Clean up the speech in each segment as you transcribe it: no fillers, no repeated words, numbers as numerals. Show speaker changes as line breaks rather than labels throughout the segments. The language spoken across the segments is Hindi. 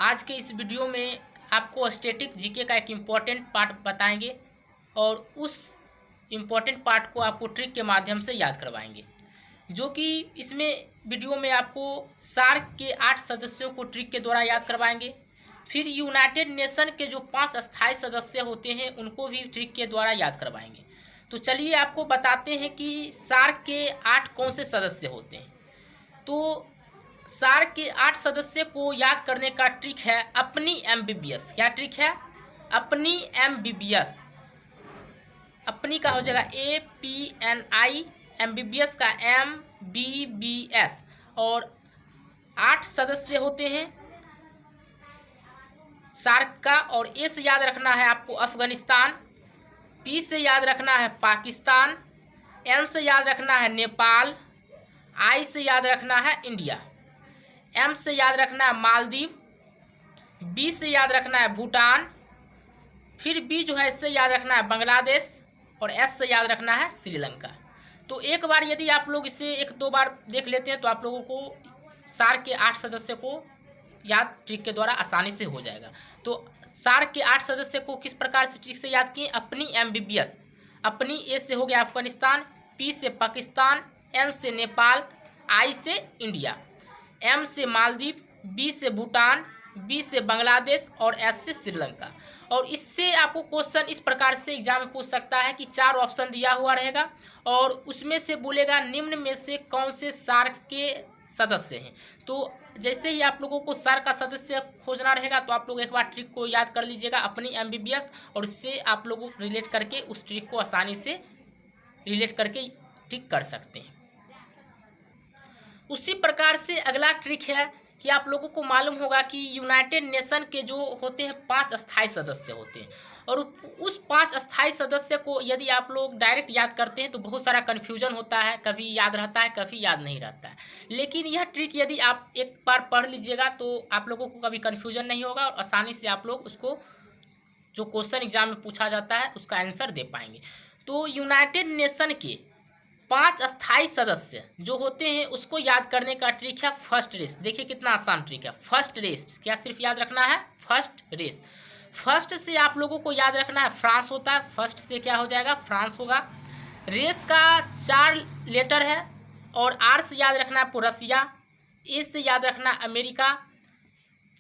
आज के इस वीडियो में आपको स्टैटिक जीके का एक इम्पॉर्टेंट पार्ट बताएंगे और उस इम्पॉर्टेंट पार्ट को आपको ट्रिक के माध्यम से याद करवाएंगे, जो कि इसमें वीडियो में आपको सार्क के 8 सदस्यों को ट्रिक के द्वारा याद करवाएंगे। फिर यूनाइटेड नेशन के जो 5 अस्थायी सदस्य होते हैं उनको भी ट्रिक के द्वारा याद करवाएंगे। तो चलिए आपको बताते हैं कि सार्क के 8 कौन से सदस्य होते हैं। तो सार्क के 8 सदस्य को याद करने का ट्रिक है अपनी एमबीबीएस। क्या ट्रिक है? अपनी एमबीबीएस। अपनी का हो जाएगा APNI, एमबीबीएस का MBBS। और 8 सदस्य होते हैं सार्क का। और ए से याद रखना है आपको अफगानिस्तान, P से याद रखना है पाकिस्तान, N से याद रखना है नेपाल, I से याद रखना है इंडिया, M से याद रखना है मालदीव, B से याद रखना है भूटान, फिर B जो है इससे याद रखना है बांग्लादेश, और S से याद रखना है श्रीलंका। तो एक बार यदि आप लोग इसे 1-2 बार देख लेते हैं तो आप लोगों को सार्क के 8 सदस्य को याद ट्रिक के द्वारा आसानी से हो जाएगा। तो सार्क के 8 सदस्य को किस प्रकार से ट्रिक से याद किए? अपनी एमबीबीएस। अपनी A से हो गया अफगानिस्तान, P से पाकिस्तान, N से नेपाल, I से इंडिया, M से मालदीव, B से भूटान, B से बांग्लादेश और S से श्रीलंका। और इससे आपको क्वेश्चन इस प्रकार से एग्जाम में पूछ सकता है कि 4 ऑप्शन दिया हुआ रहेगा और उसमें से बोलेगा निम्न में से कौन से सार्क के सदस्य हैं। तो जैसे ही आप लोगों को सार्क का सदस्य खोजना रहेगा तो आप लोग एक बार ट्रिक को याद कर लीजिएगा अपनी एमबीबीएस, और इससे आप लोग रिलेट करके उस ट्रिक को आसानी से रिलेट करके ट्रिक कर सकते हैं। उसी प्रकार से अगला ट्रिक है कि आप लोगों को मालूम होगा कि यूनाइटेड नेशन के जो होते हैं 5 अस्थायी सदस्य होते हैं, और उस 5 अस्थायी सदस्य को यदि आप लोग डायरेक्ट याद करते हैं तो बहुत सारा कन्फ्यूजन होता है, कभी याद रहता है कभी याद नहीं रहता है। लेकिन यह ट्रिक यदि आप एक बार पढ़ लीजिएगा तो आप लोगों को कभी कन्फ्यूजन नहीं होगा और आसानी से आप लोग उसको जो क्वेश्चन एग्जाम में पूछा जाता है उसका आंसर दे पाएंगे। तो यूनाइटेड नेशन के 5 अस्थायी सदस्य जो होते हैं उसको याद करने का ट्रिक है फर्स्ट रेस। देखिए कितना आसान ट्रिक है। फर्स्ट रेस क्या सिर्फ याद रखना है? First race. फर्स्ट से आप लोगों को याद रखना है फ्रांस होता है। फर्स्ट से क्या हो जाएगा? फ्रांस होगा। रेस का 4 लेटर है और R से याद रखना है आपको रसिया, A से याद रखना है अमेरिका,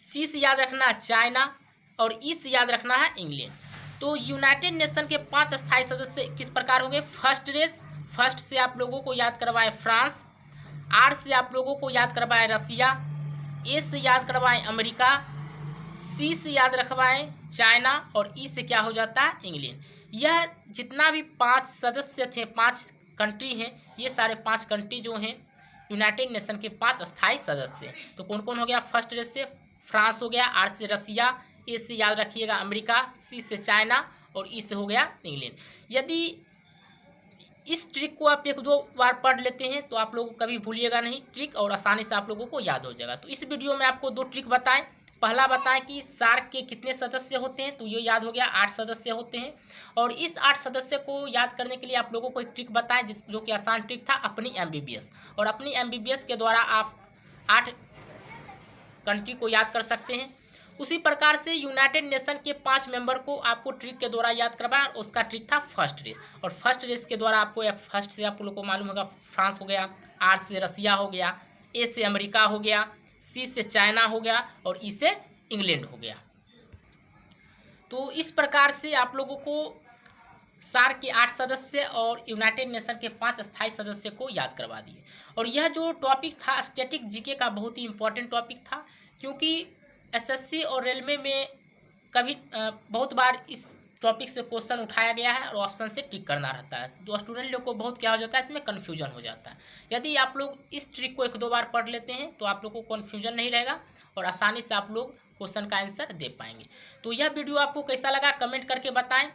C से याद रखना है चाइना और E से याद रखना है इंग्लैंड। तो यूनाइटेड नेशन के 5 अस्थायी सदस्य किस प्रकार होंगे? First race. फर्स्ट से आप लोगों को याद करवाएं फ्रांस, R से आप लोगों को याद करवाएं रसिया, A से याद करवाएं अमेरिका, C से याद रखवाएं चाइना और E से क्या हो जाता है? इंग्लैंड। यह जितना भी 5 सदस्य थे, 5 कंट्री हैं, ये सारे 5 कंट्री जो हैं यूनाइटेड नेशन के 5 अस्थायी सदस्य। तो कौन कौन हो गया? फर्स्ट रेस से फ्रांस हो गया, R से रसिया, A से याद रखिएगा अमेरिका, C से चाइना और E से हो गया इंग्लैंड। यदि इस ट्रिक को आप 1-2 बार पढ़ लेते हैं तो आप लोगों को कभी भूलिएगा नहीं ट्रिक, और आसानी से आप लोगों को याद हो जाएगा। तो इस वीडियो में आपको 2 ट्रिक बताएं। पहला बताएं कि सार्क के कितने सदस्य होते हैं, तो ये याद हो गया 8 सदस्य होते हैं। और इस 8 सदस्य को याद करने के लिए आप लोगों को एक ट्रिक बताएं जो कि आसान ट्रिक था अपनी एमबीबीएस। और अपनी एमबीबीएस के द्वारा आप 8 कंट्री को याद कर सकते हैं। उसी प्रकार से यूनाइटेड नेशन के 5 मेंबर को आपको ट्रिक के द्वारा याद करवाया और उसका ट्रिक था फर्स्ट रेस। और फर्स्ट रेस के द्वारा आपको फर्स्ट से आप लोगों को मालूम होगा फ्रांस हो गया, R से रसिया हो गया, A से अमेरिका हो गया, C से चाइना हो गया और E से इंग्लैंड हो गया। तो इस प्रकार से आप लोगों को सार्क के 8 सदस्य और यूनाइटेड नेशन के 5 अस्थायी सदस्य को याद करवा दिए। और यह जो टॉपिक था स्टैटिक जीके का बहुत ही इंपॉर्टेंट टॉपिक था, क्योंकि एसएससी और रेलवे में कभी बहुत बार इस टॉपिक से क्वेश्चन उठाया गया है और ऑप्शन से टिक करना रहता है। तो स्टूडेंट लोग को बहुत क्या हो जाता है, इसमें कन्फ्यूजन हो जाता है। यदि आप लोग इस ट्रिक को 1-2 बार पढ़ लेते हैं तो आप लोग को कन्फ्यूजन नहीं रहेगा और आसानी से आप लोग क्वेश्चन का आंसर दे पाएंगे। तो यह वीडियो आपको कैसा लगा कमेंट करके बताएं।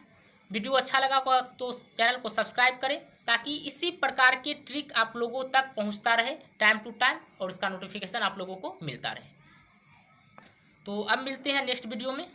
वीडियो अच्छा लगा तो चैनल को सब्सक्राइब करें ताकि इसी प्रकार के ट्रिक आप लोगों तक पहुँचता रहे टाइम टू टाइम और उसका नोटिफिकेशन आप लोगों को मिलता रहे। तो अब मिलते हैं नेक्स्ट वीडियो में।